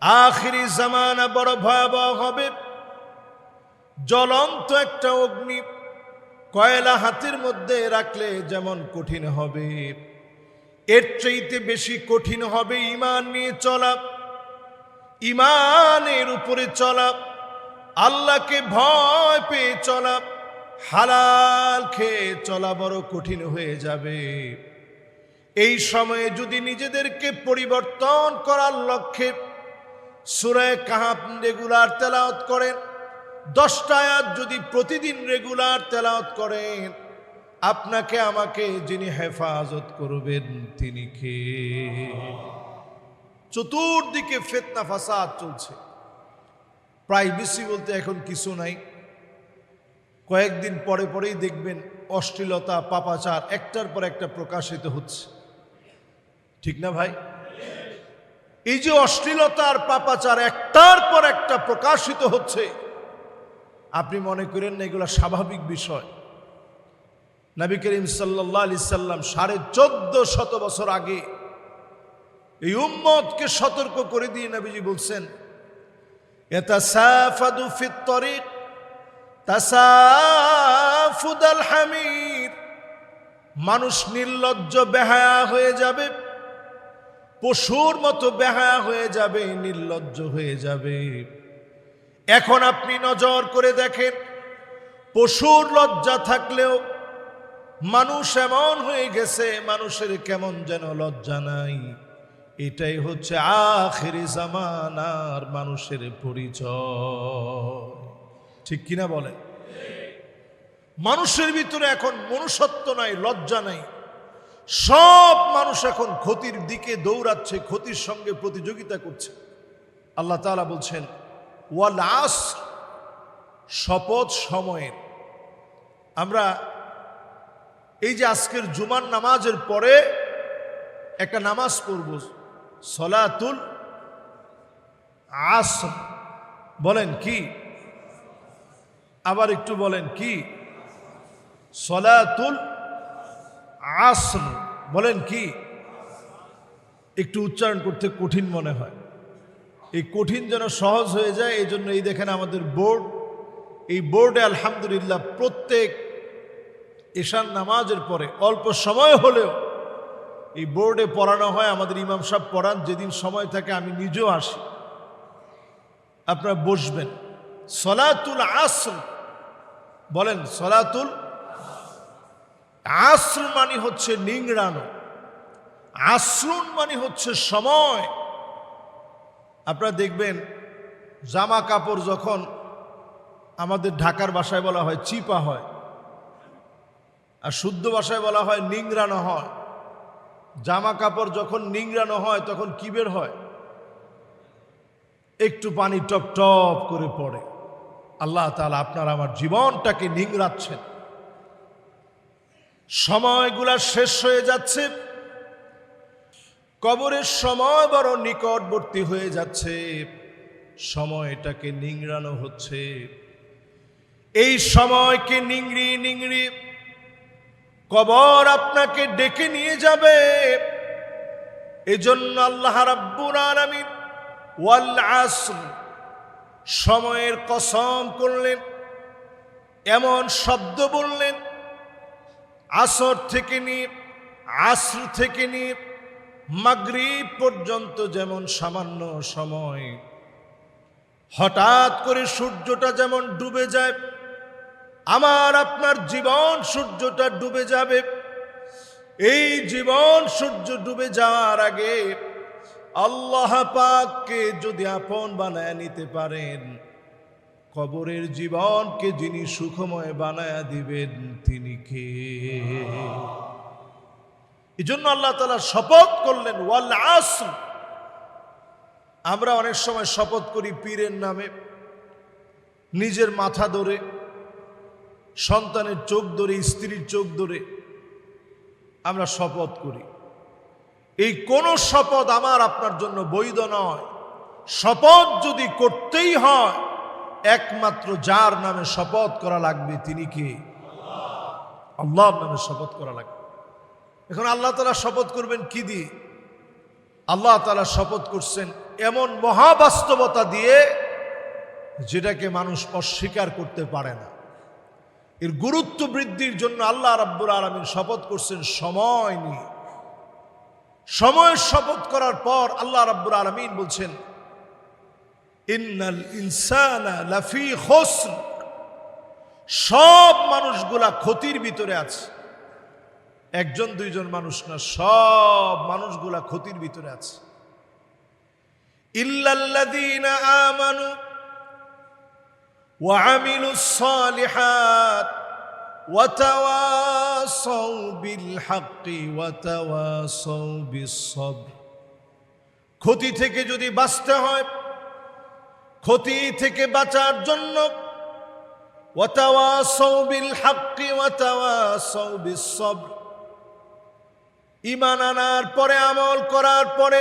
আখিরি জামানা বড় ভয়াবহ হবে। জ্বলন্ত একটা অগ্নি কয়লা হাতের মধ্যে রাখলে যেমন কঠিন হবে, এর চাইতে বেশি কঠিন হবে ঈমান নিয়ে চলা, ঈমানের উপরে চলা, আল্লাহকে ভয় পেয়ে চলা, হালাল খেয়ে চলা বড় কঠিন হয়ে যাবে। এই সময়ে যদি নিজেদেরকে পরিবর্তন করার লক্ষ্যে সূরা কাহফ রেগুলার তেলাওয়াত করেন, 10টা আয়াত যদি প্রতিদিন রেগুলার তেলাওয়াত করেন, আপনাকে আমাকে যিনি হেফাজত করবেন তিনি কে? চতুর্দিকে ফিতনা ফাসাদ চলছে, প্রাইভেসি বলতে এখন কিছু নাই। কয়েকদিন পরে পরেই দেখবেন অশ্লীলতা, পাপাচার একটার পর একটা প্রকাশিত হচ্ছে, ঠিক না ভাই? এই যে অশ্লীলতা আর পাপাচার একটার পর একটা প্রকাশিত হচ্ছে, আপনি মনে করেন না এগুলো স্বাভাবিক বিষয়? নবী করিম সাল্লাল্লাহু আলাইহি সাল্লাম 1450 বছর আগে এই উম্মতকে সতর্ক করে দিয়ে নবীজি বলছেন, ইয়াতাসাফাদু ফিত তরিক তাসাফুদাল হামির। মানুষ নির্লজ্জ বেহায়া হয়ে যাবে, পশুর মতো বেহায়া হয়ে যাবে, নির্লজ্জ হয়ে যাবে। এখন আপনি নজর করে দেখেন, পশুর লজ্জা থাকলেও মানুষ এমন হয়ে গেছে, মানুষের কেমন যেন লজ্জা নাই। এটাই হচ্ছে আখিরি জামানার মানুষের পরিচয়, ঠিক কিনা বলেন? মানুষের ভিতরে এখন মনুষ্যত্ব নাই, লজ্জা নাই। সব মানুষ এখন ক্ষতির দিকে দৌড়াচ্ছে, ক্ষতির সঙ্গে প্রতিযোগিতা করছে। আল্লাহ তাআলা বলছেন ওয়াল আসর, শপথ সময়ের। আমরা এই যে আজকের জুমার নামাজের পরে একটা নামাজ পড়ব, সলাতুল আসর। বলেন কি? আবার একটু বলেন কি? সলাতুল আসর। বলেন কি? একটু উচ্চারণ করতে কঠিন মনে হয়, এই কঠিন যেন সহজ হয়ে যায়। এই জন্য এই দেখেন আমাদের বোর্ড, এই বোর্ডে আলহামদুলিল্লাহ প্রত্যেক এশার নামাজের পরে অল্প সময় হলেও এই বোর্ডে পড়ানো হয়। আমাদের ইমাম সাহেব পড়ান, যেদিন সময় থাকে আমি নিজেও আসি। আপনারা বসবেন। সলাতুল আসর, বলেন সলাতুল আসর মানে হচ্ছে নিংড়ানো, আসরুন মানে হচ্ছে সময়। আপনারা দেখবেন জামা কাপড় যখন আমাদের ঢাকার ভাষায় বলা হয় চিপা হয়, আর শুদ্ধ ভাষায় বলা হয় নিংড়ানো হয়। জামা কাপড় যখন নিংড়ানো হয় তখন কি বের হয়? একটু পানি টপ টপ করে পড়ে। আল্লাহ তাআলা আপনার আমার জীবনটাকে নিংড়াচ্ছেন। সময়গুলা শেষ হয়ে যাচ্ছে, কবরের সময় বড় নিকটবর্তী হয়ে যাচ্ছে, সময়টাকে নিংড়ানো হচ্ছে। এই সময়কে নিংড়িয়ে নিংড়িয়ে কবর আপনাকে ডেকে নিয়ে যাবে। এজন্য আল্লাহ রাব্বুল আলামিন ওয়াল আসর, সময়ের কসম করলেন, এমন শব্দ বললেন, আসর থেকে নিয়ে আসর থেকে নিয়ে মাগরিব পর্যন্ত যেমন সামান্য সময়, হঠাৎ করে সূর্যটা যেমন ডুবে যায়, আমার আপনার জীবন সূর্যটা ডুবে যাবে। এই জীবন সূর্য ডুবে যাওয়ার আগে আল্লাহ পাককে যদি আপন বানায় নিতে পারেন, কবরের জীবনকে যিনি সুখময় বানায়া দিবেন তিনি কে? এই জন্য আল্লাহ তাআলা শপথ করলেন ওয়াল আসর। আমরা অনেক সময় শপথ করি পীরের নামে, নিজের মাথা ধরে, সন্তানের চোখ ধরে, স্ত্রীর চোখ ধরে আমরা শপথ করি। এই কোন শপথ আমার আপনার জন্য বৈধ নয়। শপথ যদি করতেই হয়, একমাত্র যার নামে শপথ করা লাগবে তিনি কে? আল্লাহর নামে শপথ করা লাগবে। এখন আল্লাহ তাআলা শপথ করবেন কি দিয়ে? আল্লাহ তাআলা শপথ করছেন এমন মহাবাস্তবতা দিয়ে যেটাকে মানুষ অস্বীকার করতে পারে না। এর গুরুত্ব বৃদ্ধির জন্য আল্লাহ রাব্বুল আলামিন শপথ করছেন সময় নিয়ে। সময়ের শপথ করার পর আল্লাহ রাব্বুল আলামিন বলছেন ইন্নাল ইনসানা লাফি খুসর, সব মানুষগুলা ক্ষতির ভিতরে আছে। একজন দুইজন মানুষ না, সব মানুষগুলা ক্ষতির ভিতরে আছে। ইল্লাল্লাযীনা আমানু ওয়া আমিলুস সালিহাত ওয়া তাওয়াসাউ বিল হাক্কি ওয়া তাওয়াসাউ বিস সবর। ক্ষতি থেকে যদি বাঁচতে হয়, ক্ষতি থেকে বাঁচার জন্য ওয়া তাওয়াসাউ বিল হাক্কি ওয়া তাওয়াসাউ বিস সবর, ঈমান আনার পরে আমল করার পরে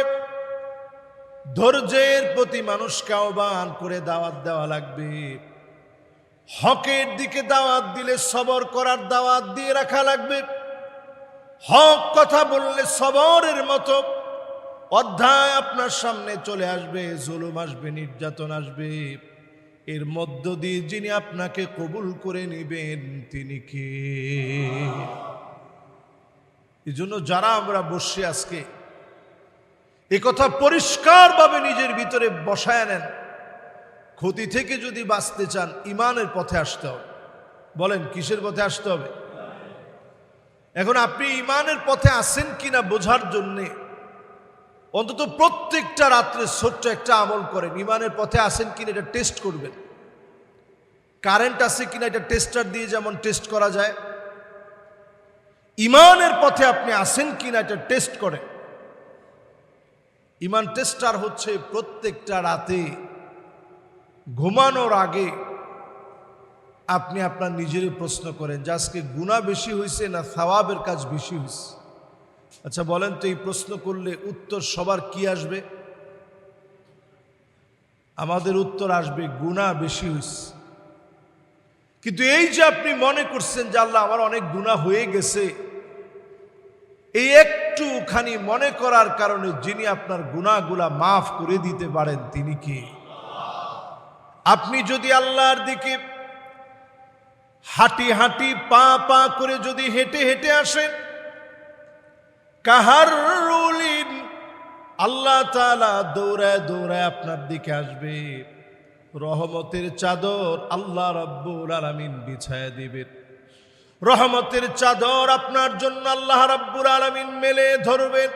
ধৈর্যের প্রতি মানুষকে আহ্বান করে দাওয়াত দেওয়া লাগবে। হকের দিকে দাওয়াত দিলে সবর করার দাওয়াত দিয়ে রাখা লাগবে। হক কথা বললে সবরের মতো অধ্যায় আপনার সামনে চলে আসবে, জুলুম আসবে, নির্যাতন আসবে। এর মধ্য দিয়ে যিনি আপনাকে কবুল করে নেবেন তিনি কে? এই জন্য যারা আমরা বসে আজকে এ কথা পরিষ্কারভাবে নিজের ভিতরে বসায় নেন, ক্ষতি থেকে যদি বাঁচতে চান ঈমানের পথে আসতে হবে। বলেন কিসের পথে আসতে হবে? এখন আপনি ঈমানের পথে আছেন কিনা বোঝার জন্যে অন্তত প্রত্যেকটা রাত্রে ছোট্ট একটা আমল করেন। ঈমানের পথে আছেন কিনা এটা টেস্ট করবেন। কারেন্ট আছে কিনা এটা টেস্টার দিয়ে যেমন টেস্ট করা যায়, ঈমানের পথে আপনি আছেন কিনা এটা টেস্ট করেন। ঈমান টেস্টার হচ্ছে প্রত্যেকটা রাতে ঘুমানোর আগে আপনি আপনার নিজেরই প্রশ্ন করেন যে আজকে গুনাহ বেশি হয়েছে না সওয়াবের কাজ বেশি হয়েছে। আচ্ছা বলেন তো, এই প্রশ্ন করলে উত্তর সবার কি আসবে? আমাদের উত্তর আসবে গুনাহ বেশি হয়েছে। কিন্তু এই যে আপনি মনে করছেন যে আল্লাহ আমার অনেক গুনাহ হয়ে গেছে, এই একটুখানি মনে করার কারণে যিনি আপনার গুনাহগুলা মাফ করে দিতে পারেন তিনি কে? আপনি যদি আল্লাহর দিকে হাঁটি হাঁটি পা পা করে যদি হেঁটে হেঁটে আসেন, কাহারুলিন, আল্লাহ তাআলা দৌড়ায় দৌড়ায় আপনার দিকে আসবে। রহমতের চাদর আল্লাহ রাব্বুল আলামিন বিছায়া দিবেন। রহমতের চাদর আপনার জন্য আল্লাহ রাব্বুল আলামিন মেলে ধরবেন।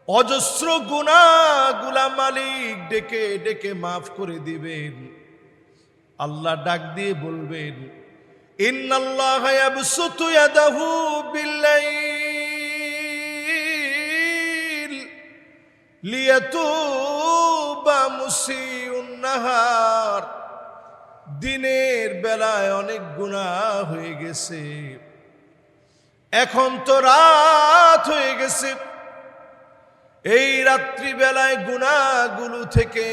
অজস্র গুনাহগুলা মালিক ডেকে ডেকে মাফ করে দিবেন। আল্লাহ ডাক দিয়ে বলবেন ইন্নাল্লাহা ইয়াবসুতু ইয়াদাহু বিল্লাইল লিয়াতুবা মুসিউন নাহার। দিনের বেলায় অনেক গুনাহ হয়ে গেছে, এখন তো রাত হয়ে গেছে। এই রাত্রি বেলায় গুনাহগুলো থেকে,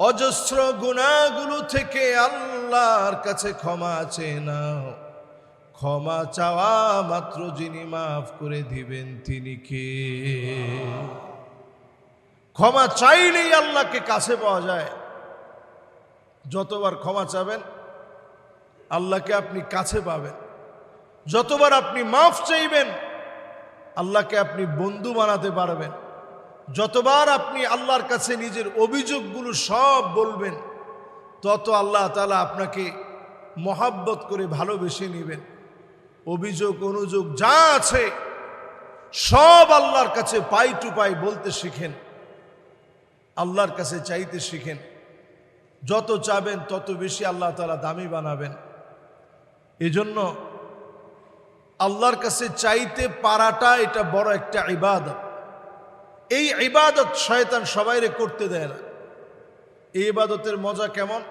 অজস্র গুনাহগুলো থেকে আল্লাহর কাছে ক্ষমা চেয়ে নাও। ক্ষমা চাওয়া মাত্র যিনি মাফ করে দিবেন তিনি কে? ক্ষমা চাইলেই আল্লাহকে কাছে পাওয়া যায়। যতবার ক্ষমা চাবেন আল্লাহকে আপনি কাছে পাবেন। যতবার আপনি মাফ চাইবেন আল্লাহকে আপনি বন্ধু বানাতে পারবেন। যতবার আপনি আল্লাহর কাছে নিজের অভিযোগগুলো সব বলবেন তত আল্লাহ তাআলা আপনাকে মহাব্বত করে ভালোবেসে নেবেন। অভিযোগ অনুযোগ যা আছে সব আল্লাহর কাছে পাই টু পাই বলতে শিখেন, আল্লাহর কাছে চাইতে শিখেন। যত চাবেন তত বেশি আল্লাহ তাআলা দামি বানাবেন। এজন্য আল্লাহর কাছে চাইতে পারাটা এটা বড় একটা ইবাদত। এই ইবাদত শয়তান সবাইরে করতে দেয় না। এই ইবাদতের মজা কেমন?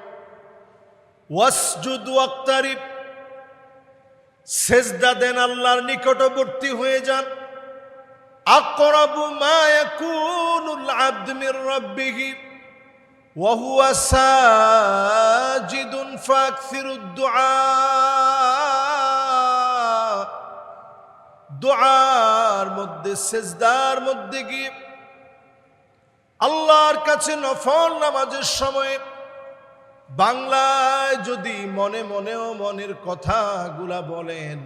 ওয়াসজুদ ওয়াক্তারিব, সেজদা দেন, আল্লাহর নিকটবর্তী হয়ে যান। আকরাবু মা ইয়াকুনুল আবদু মির রাব্বিহি ওয়া হুয়া সাজিদুন ফাকসিরুদ দুআ। দুআর মধ্যে, সেজদার মধ্যে গিয়ে আল্লাহর কাছে নফল নামাজের সময় বাংলায় যদি মনে মনেও মনের কথাগুলা বলেন,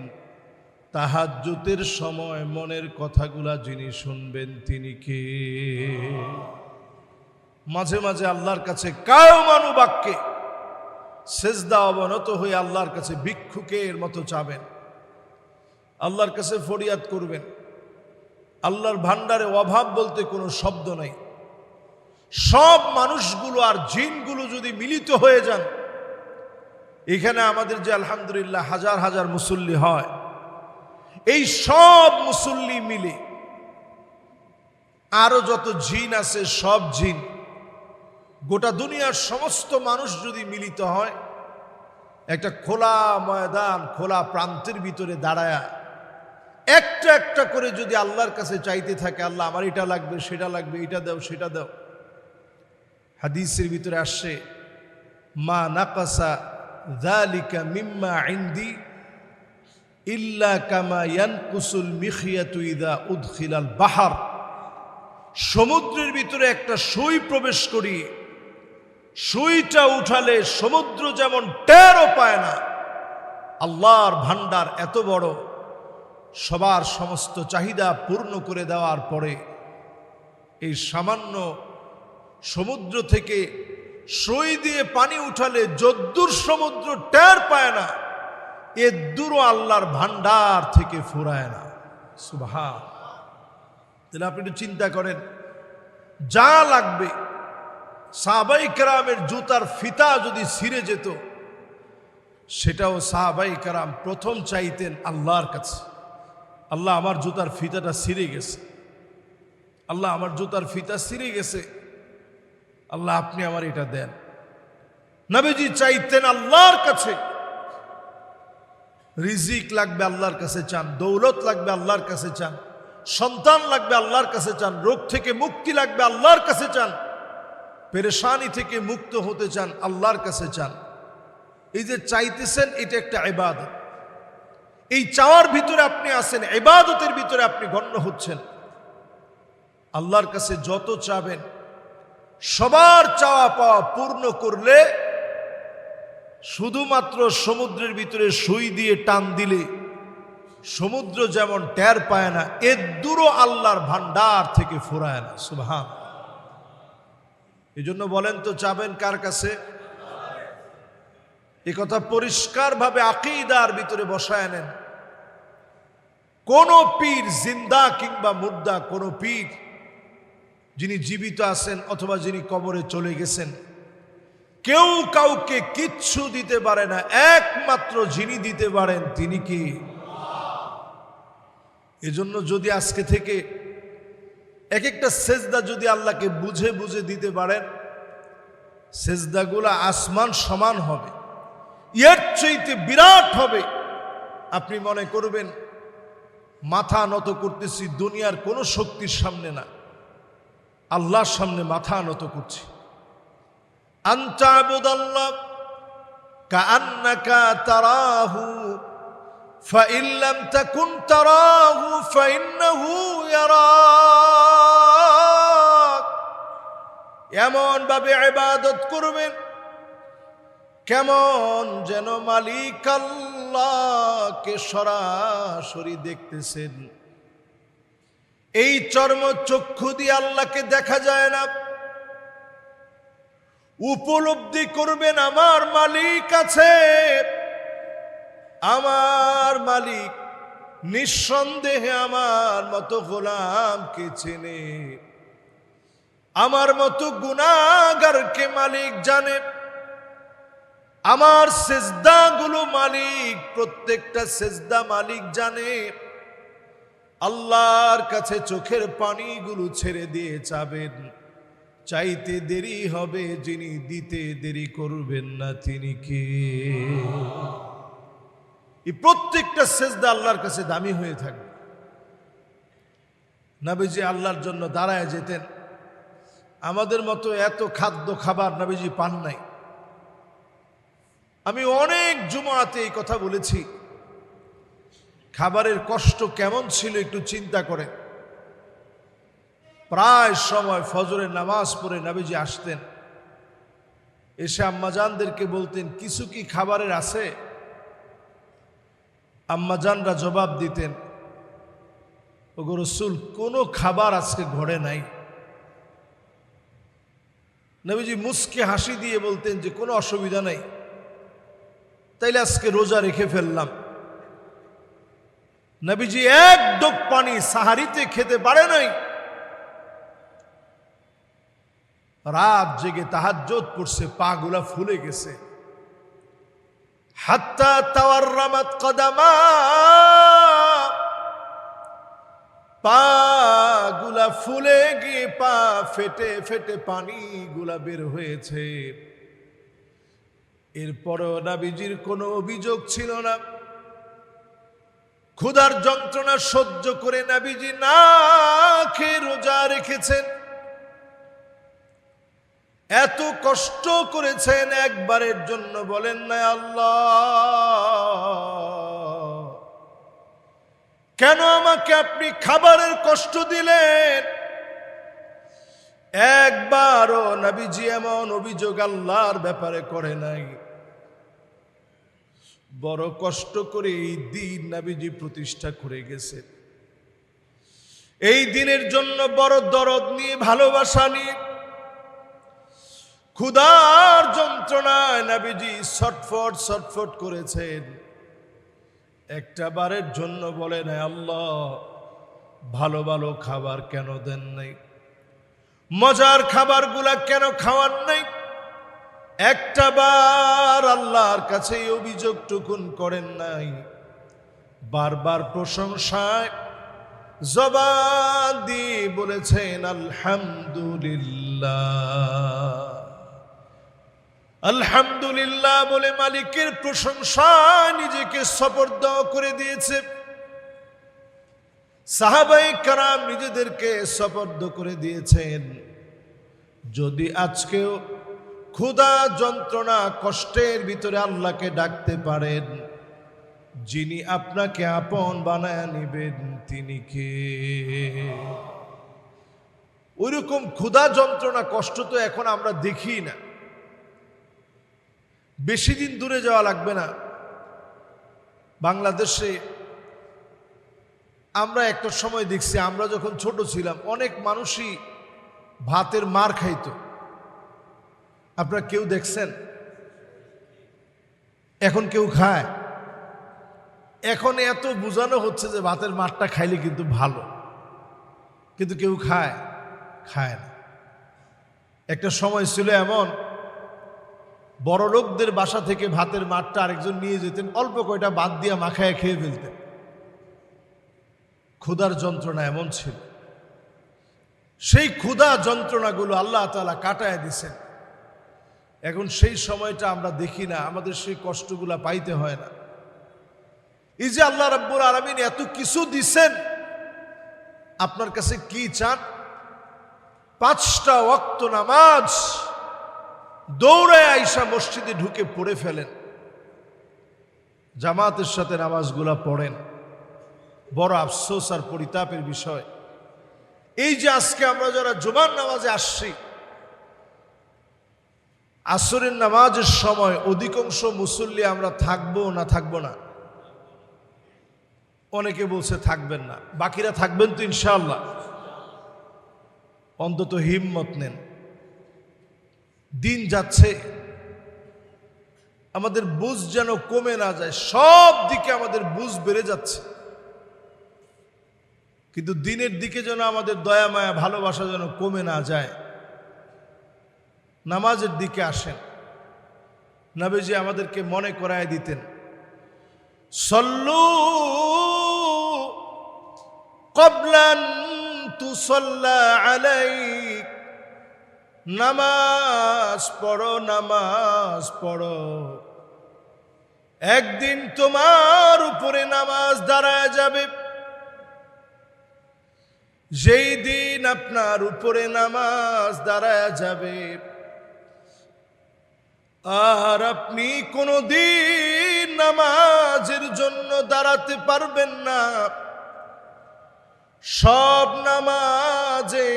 তাহাজ্জুদের সময় মনের কথাগুলা যিনি শুনবেন তিনি কে? মাঝে মাঝে আল্লাহর কাছে কায়মানু বাক্যে সেজদা অবনত হয়ে আল্লাহর কাছে ভিক্ষুকের মতো চাবেন, আল্লাহর কাছে ফরিয়াদ করবেন। আল্লাহর ভান্ডারে অভাব বলতে কোনো শব্দ নাই। সব মানুষগুলো আর জিনগুলো যদি মিলিত হয়ে যান, এখানে আমাদের যে আলহামদুলিল্লাহ হাজার হাজার মুসল্লি হয়, এই সব মুসল্লি মিলে আরো যত জিন আছে সব জিন, গোটা দুনিয়ার সমস্ত মানুষ যদি মিলিত হয়, একটা খোলা ময়দান খোলা প্রান্তের ভিতরে দাঁড়ায়া একটা একটা করে যদি আল্লাহর কাছে চাইতে থাকে, আল্লাহ আমার এটা লাগবে সেটা লাগবে, এটা দাও সেটা দাও। হাদিসের ভিতরে আসছে, মা নাকাসা যালিকা মিম্মা ইনদি ইল্লা কামা ইয়ানকুসুল মিখিয়াতু ইযা উদখিলাল বাহার। সমুদ্রের ভিতরে একটা সুই প্রবেশ করি, সুইটা উঠালে সমুদ্র যেমন টেরও পায় না, আল্লাহর ভান্ডার এত বড়, সবার সমস্ত চাহিদা পূর্ণ করে দেওয়ার পরে এই সামান্য সমুদ্র থেকে সুই দিয়ে পানি উঠালে যদ্দূর সমুদ্র টের পায় না, এদ্দূরও আল্লাহর ভান্ডার থেকে ফুরায় না। সুবহান। তাহলে আপনি একটু চিন্তা করেন, যা লাগবে, সাহাবাই কেরামের জুতার ফিতা যদি ছিঁড়ে যেত, সেটাও সাহাবাই কেরাম প্রথম চাইতেন আল্লাহর কাছে, আল্লাহ আমার জুতার ফিতাটা ছিঁড়ে গেছে, আল্লাহ আমার জুতার ফিতা ছিঁড়ে গেছে, আল্লাহ আপনি আমার এটা দেন। নবীজি চাইতেন আল্লাহর কাছে। রিজিক লাগবে আল্লাহর কাছে চান, দৌলত লাগবে আল্লাহর কাছে চান, সন্তান লাগবে আল্লাহর কাছে চান, রোগ থেকে মুক্তি লাগবে আল্লাহর কাছে চান, পেরেশানি থেকে মুক্ত হতে চান আল্লাহর কাছে চান। এই যে চাইতেছেন, এটা একটা ইবাদত। এই চাওয়ার ভিতরে আপনি আছেন, ইবাদতের ভিতরে আপনি গণ্য হচ্ছেন। আল্লাহর কাছে যত চাবেন, সবার চাওয়া পাওয়া পূর্ণ করলে, শুধুমাত্র সমুদ্রের ভিতরে সুই দিয়ে টান দিলে সমুদ্র যেমন টের পায় না, এদ্দূরও আল্লাহর ভান্ডার থেকে ফুরায় না। সুবহান। এই জন্য বলেন তো, চাবেন কার কাছে? এই কথা পরিষ্কারভাবে আকীদার ভিতরে বসায় নেন। কোন পীর, জিন্দা কিংবা মুর্দা, কোন পীর যিনি জীবিত আছেন অথবা যিনি কবরে চলে গেছেন, কেউ কাউকে কিচ্ছু দিতে পারে না, একমাত্র যিনি দিতে পারেন তিনি কি? এজন্য যদি আজকে থেকে এক একটা সেজদা যদি আল্লাহকে বুঝে বুঝে দিতে পারেন, সেজদাগুলা আসমান সমান হবে, এর চাইতে বিরাট হবে। আপনি মনে করবেন মাথা নত করতেছি দুনিয়ার কোন শক্তির সামনে না, আল্লাহর সামনে মাথা নত করছি। আনতাবুদাল্লাহ কাআন্নাকা তারাহু ফাইন লাম তাকুন তারাহু ফাইন্নাহু ইয়ারাক। এমন ভাবে ইবাদত করবেন কেমন যেন মালিক আল্লাহকে সরাসরি দেখতেছেন। এই চর্ম চক্ষু দিয়ে আল্লাহকে দেখা যায় না, উপলব্ধি করবেন আমার মালিক আছে, আমার মালিক নিঃসন্দেহে আমার মতো গোলামকে চেনে, আমার মতো গুনাহগারকে মালিক জানে, আমার সেজদাগুলো মালিক, প্রত্যেকটা সেজদা মালিক জানে। আল্লাহর কাছে চোখের পানিগুলো ছেড়ে দিয়ে চাবেন, চাইতে দেরি হবে, যিনি দিতে দেরি করবেন না তিনি কে? এই প্রত্যেকটা সেজদা আল্লাহর কাছে দামি হয়ে থাকবে। নবীজি আল্লাহর জন্য দাঁড়ায় যেতেন। আমাদের মতো এত খাদ্য খাবার নবীজি পান নাই। আমি অনেক জুমাতে এই কথা বলেছি, খাবারের কষ্ট কেমন ছিল একটু চিন্তা করেন। প্রায় সময় ফজরের নামাজ পড়ে নবীজি আসতেন, এসে আম্মাজানদেরকে বলতেন কিছু কি খাবারের আছে? আম্মাজানরা জবাব দিতেন, ওগো রাসূল, কোনো খাবার আজকে ঘরে নাই। নবীজি মুস্কে হাসি দিয়ে বলতেন যে কোনো অসুবিধা নাই, তাইলে আজকে রোজা রেখে ফেললাম। নবীজি এক ডোক পানি সাহারিতে খেতে পারে নাই, রাত জেগে তাহাজ্জুদ পড়ছে, পা গুলা ফুলে গেছে। হাত্তা তাওয়াররামাত কদামা, পা গুলা ফুলে গিয়ে পা ফেটে ফেটে পানি গুলা বের হয়েছে। এরপরও নবীজির কোনো অভিযোগ ছিল না। ক্ষুধার যন্ত্রণা সহ্য করে নবীজি না খেয়ে রোজা রেখেছেন। এত কষ্ট করেছেন, একবারের জন্য বলেন না আল্লাহ কেন আমাকে আপনি খাবারের কষ্ট দিলেন? একবারও নবীজি এমন অভিযোগ আল্লাহর ব্যাপারে করে নাই। বড় কষ্ট করে এই দিন নবীজি প্রতিষ্ঠা করে গেছে। এই দিনের জন্য বড় দরদ নিয়ে, ভালোবাসা নিয়ে, ক্ষুধার যন্ত্রণায় নবীজি ছটফট ছটফট করেছেন। একটা বারের জন্য বলেন আল্লাহ ভালো ভালো খাবার কেন দেন নাই? মজার খাবারগুলা কেন খাওয়ার নাই? একটা বার আল্লাহর কাছে এই অভিযোগটুকুন করেন নাই। বারবার প্রশংসায় জবান দিয়ে বলেছেন আলহামদুলিল্লাহ। আলহামদুলিল্লাহ বলে মালিকের প্রশংসায় নিজেকে সুপর্দ করে দিয়েছে। সাহাবায়ে কেরাম নিজেদেরকে সুপর্দ করে দিয়েছেন। যদি আজকেও ক্ষুধা যন্ত্রণা কষ্টের ভিতরে আল্লাহকে ডাকতে পারেন, যিনি আপনাকে আপন বানায় নেবেন তিনি কে? ওইরকম ক্ষুধা যন্ত্রণা কষ্ট তো এখন আমরা দেখি না। বেশি দিন দূরে যাওয়া লাগবে না, বাংলাদেশে আমরা একটা সময় দেখছি, আমরা যখন ছোট ছিলাম অনেক মানুষই ভাতের মার খাইতো। আপনারা কেউ দেখছেন? এখন কেউ খায়? এখন এত বোঝানো হচ্ছে যে ভাতের মারটা খাইলে কিন্তু ভালো, কিন্তু কেউ খায়? খায় না। একটা সময় ছিল এমন, বড় লোকদের বাসা থেকে ভাতের মারটা আরেকজন নিয়ে যেতেন, অল্প কয়টা বাদ দিয়ে মাখায় খেয়ে ফেলতেন। ক্ষুধার যন্ত্রণা এমন ছিল। সেই ক্ষুধা যন্ত্রণাগুলো আল্লাহ তাআলা কাটায় দিছেন। এখন সেই সময়টা আমরা দেখি না, আমাদের সেই কষ্টগুলা পাইতে হয় না। এই যে আল্লাহ রাব্বুল আলামিন এত কিছু দিছেন, আপনার কাছে কি চান? 5টা ওয়াক্ত নামাজ দৌড়ায় আইসা মসজিদে ঢুকে পড়ে ফেলেন, জামাতের সাথে নামাজগুলা পড়েন। বড় আফসোস আর পরিতাপের বিষয়, এই যে আজকে আমরা যারা জুমার নামাজে আসছি, আসরের নামাজের সময় অধিকাংশ মুসল্লি আমরা থাকবো না থাকবো না? অনেকে বলছে থাকবেন না, বাকিরা থাকবেন তো ইনশাআল্লাহ? অন্তত হিম্মত নেন। দিন যাচ্ছে, আমাদের বুঝ যেন কমে না যায়, সব দিকে আমাদের বুঝ বেড়ে যাচ্ছে, কিন্তু দিনের দিকে যেন আমাদের দয়া মায়া ভালোবাসা যেন কমে না যায়। নামাজের দিকে আসেন। নবীজি আমাদেরকে মনে করায় দিতেন, সল্লু ক্বাবলান তুসাল্লা আলাইক, নামাজ পড়ো নামাজ পড়ো, একদিন তোমার উপরে নামাজ দাঁড়ায় যাবে। যেই দিন আপনার উপরে নামাজ দাঁড়ায় যাবে আর আপনি কোনদিন নামাজের জন্য দাঁড়াতে পারবেন না, সব নামাজে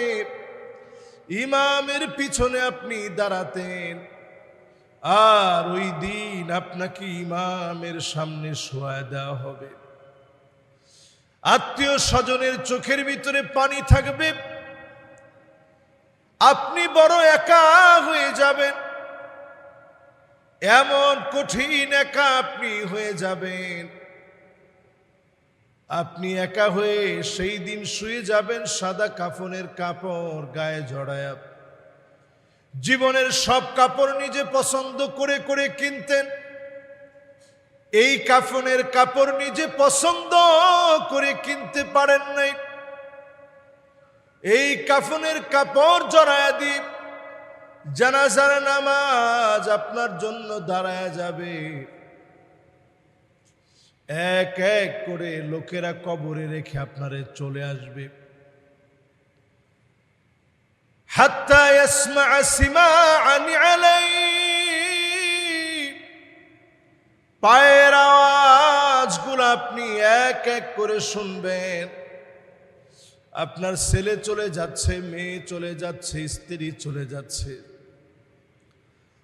ইমামের পিছনে আপনি দাঁড়াতেন, আর ওই দিন আপনাকে ইমামের সামনে শোয়া দেওয়া হবে। আত্মীয় স্বজনের চোখের ভিতরে পানি থাকবে, আপনি বড় একা হয়ে যাবেন, এমন কঠিন একা আপনি হয়ে যাবেন। আপনি একা হয়ে সেই দিন শুয়ে যাবেন সাদা কাফনের কাপড় গায়ে জড়ায়া। জীবনের সব কাপড় নিজে পছন্দ করে করে কিনতেন, এই কাফনের কাপড় নিজে পছন্দ করে কিনতে পারেন নাই। এই কাফনের কাপড় জড়ায়া দিয়ে জানাজার নামাজ আপনার জন্য দাঁড়ায়া যাবে। এক এক করে লোকেরা কবরে রেখে আপনারে চলে আসবে। হাত্তা ইয়াসমা সিমাআন আলাইহি, পায়ের আওয়াজগুলো আপনি এক এক করে শুনবেন। আপনার ছেলে চলে যাচ্ছে, মেয়ে চলে যাচ্ছে, স্ত্রী চলে যাচ্ছে,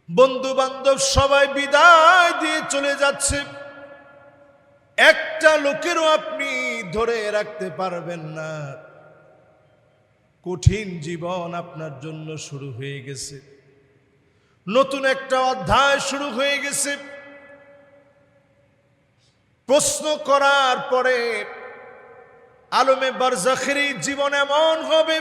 বন্ধু বান্ধব সবাই বিদায় দিয়ে চলে যাচ্ছে। একটা লোকেরও আপনি ধরে রাখতে পারবেন না। কঠিন জীবন আপনার জন্য শুরু হয়ে গেছে, নতুন একটা অধ্যায় শুরু হয়ে গেছে। প্রশ্ন করার পরে আলমে বারজাখের জীবন এমন হবে,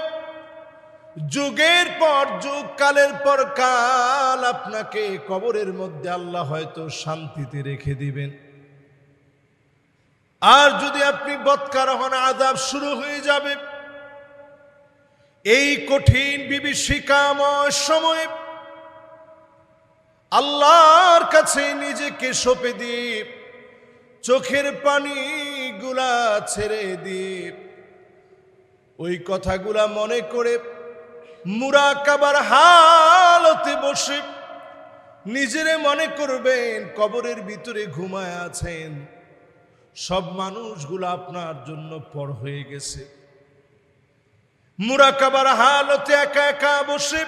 যুগের পর যুগ, কালের পর কাল আপনাকে কবরের মধ্যে আল্লাহ হয়তো শান্তিতে রেখে দিবেন। আর যদি আপনি বদকার হন, আযাব শুরু হয়ে যাবে। এই কঠিন বিভীষিকাময় সময়ে আল্লাহর কাছে নিজেকে সঁপে দিয়ে, চোখের পানিগুলা ছেড়ে দিয়ে, ওই কথাগুলা মনে করে মুরাকাবার হালতে বসে নিজেরে মনে করবেন কবরের ভিতরে ঘুমায় আছেন, সব মানুষগুলো আপনার জন্য পর হয়ে গেছে। মুরাকাবার হালতে একা একা বসে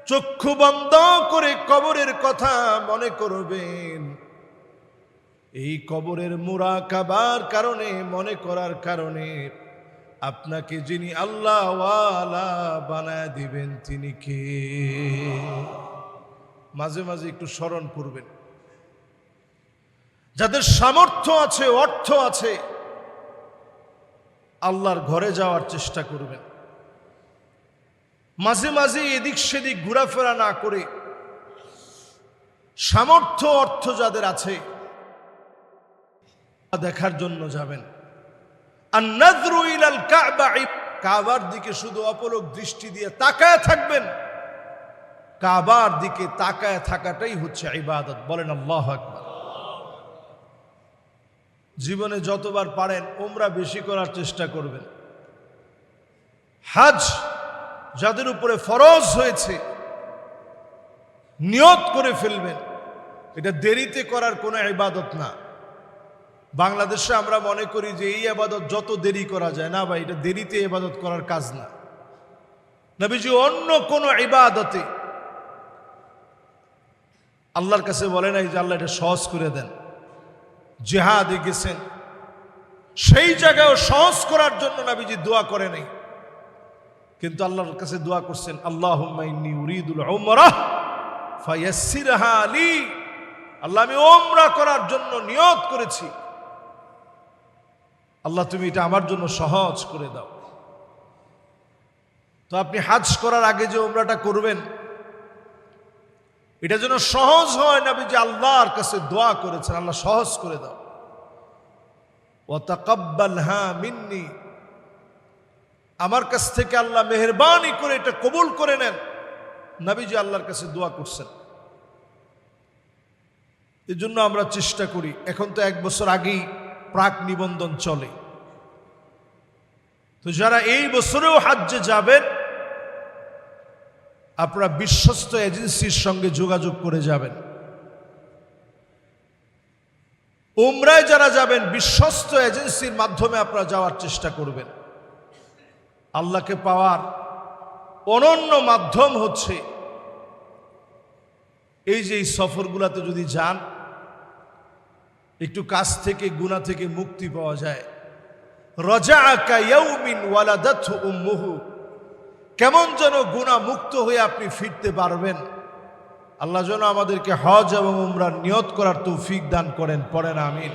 চক্ষু বন্ধ করে কবরের কথা মনে করবেন। এই কবরের মুরাকাবার কারণে, মনে করার কারণে আপনাকে যিনি আল্লাহ ওয়ালা বানায় দিবেন তিনি কে? মাঝে মাঝে একটু স্মরণ করবেন। যাদের সামর্থ্য আছে, অর্থ আছে, আল্লাহর ঘরে যাওয়ার চেষ্টা করবেন। মাঝে মাঝে এদিক সেদিক ঘোরাফেরা না করে, সামর্থ্য অর্থ যাদের আছে দেখার জন্য যাবেন। আন-নাযরু ইলাল কাবা, কাবার দিকে শুধু অপলক দৃষ্টি দিয়ে তাকায় থাকবেন। কাবার দিকে তাকায় থাকাটাই হচ্ছে ইবাদত। বলেন আল্লাহু আকবার। জীবনে যতবার পারেন উমরা বেশি করার চেষ্টা করবেন। হজ যাদের উপরে ফরজ হয়েছে নিয়ত করে ফেলবেন। এটা দেরিতে করার কোনো ইবাদত না। বাংলাদেশে আমরা মনে করি যে এই ইবাদত যত দেরি করা যায়, না ভাই, এটা দেরিতে ইবাদত করার কাজ না। নবীজি অন্য কোন ইবাদতে আল্লাহর কাছে বলে নাই যে আল্লাহ এটা সহজ করে দেন। জিহাদে গেছেন, সেই জায়গায় সহজ করার জন্য নবীজি দোয়া করে নাই, কিন্তু আল্লাহর কাছে দোয়া করছেন, আল্লাহুম্মা ইন্নী উরিদুল উমরাহ ফায়াসসিরহা লি। আল্লাহ, আমি উমরা করার জন্য নিয়ত করেছি, আল্লাহ তুমি এটা আমার জন্য সহজ করে দাও। তো আপনি হজ করার আগে যে উমরাটা করবেন, এটা যেন সহজ হয়। নবীজি আল্লাহর কাছে দোয়া করেছেন, আল্লাহ সহজ করে দাও। ওয়া তাকাব্বালহা মিন্নি, আমার কাছ থেকে আল্লাহ মেহেরবানি করে এটা কবুল করে নেন। নবীজি আল্লাহর কাছে দোয়া করছেন। এই জন্য আমরা চেষ্টা করি। এখন তো 1 বছর আগেই প্রাক নিবন্ধন চলে, তো যারা এই বছরেও হজ্জে যাবেন, আপনারা বিশ্বস্ত এজেন্সির সঙ্গে যোগাযোগ করে যাবেন। উমরায় যারা যাবেন, বিশ্বস্ত এজেন্সির মাধ্যমে আপনারা যাওয়ার চেষ্টা করবেন। আল্লাহকে পাওয়ার অনন্য মাধ্যম হচ্ছে এই যে এই সফরগুলোতে যদি যান, একটু কাছ থেকে গুনাহ থেকে মুক্তি পাওয়া যায়। রাজাআ কায়াউমিন ওয়ালাদাতহু উম্মুহু, কেমন যেন গুনাহ মুক্ত হয়ে আপনি ফিরতে পারবেন। আল্লাহ যেন আমাদেরকে হজ এবং উমরার নিয়ত করার তৌফিক দান করেন, পড়েন আমিন।